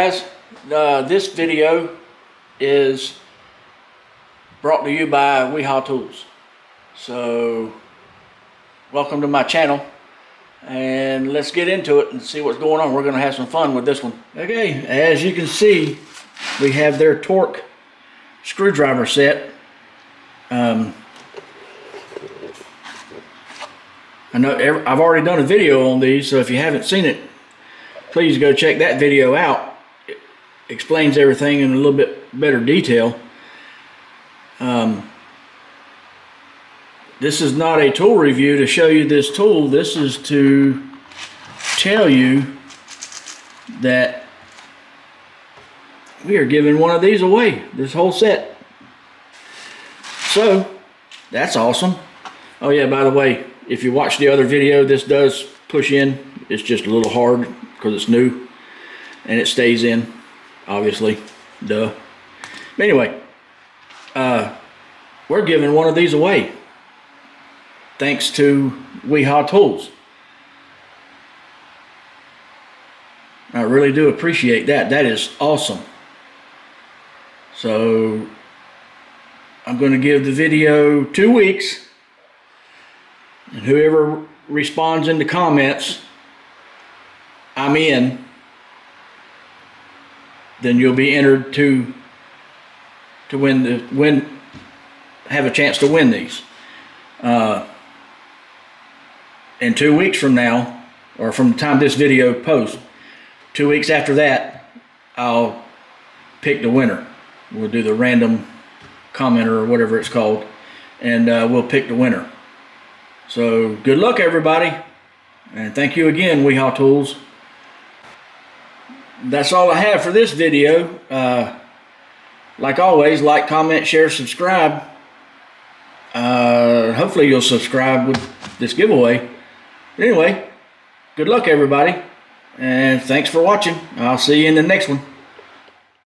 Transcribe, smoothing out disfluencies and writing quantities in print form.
guys, this video is brought to you by Wiha Tools. So welcome to my channel, and let's get into it and see what's going on. We're going to have some fun with this one. Okay, as you can see, we have their torque screwdriver set. I know I've already done a video on these, so if you haven't seen it, please go check that video out. It explains everything in a little bit better detail. This is not a tool review to show you this tool. This is to tell you that we are giving one of these away, this whole set. So that's awesome. Oh yeah, by the way, if you watch the other video, this does push in. It's just a little hard because it's new, and it stays in, obviously, duh. But anyway, we're giving one of these away thanks to Wiha Tools. I really do appreciate that. That is awesome. So I'm going to give the video 2 weeks, and whoever responds in the comments, I'm in, then you'll be entered to have a chance to win these. And 2 weeks from now, or from the time this video posts, 2 weeks after that, I'll pick the winner. We'll do the random commenter or whatever it's called, and we'll pick the winner. So good luck, everybody, and thank you again, Wiha Tools. That's all I have for this video. Like always, like, comment, share, subscribe. Hopefully you'll subscribe with this giveaway. But anyway, good luck, everybody, and thanks for watching. I'll see you in the next one.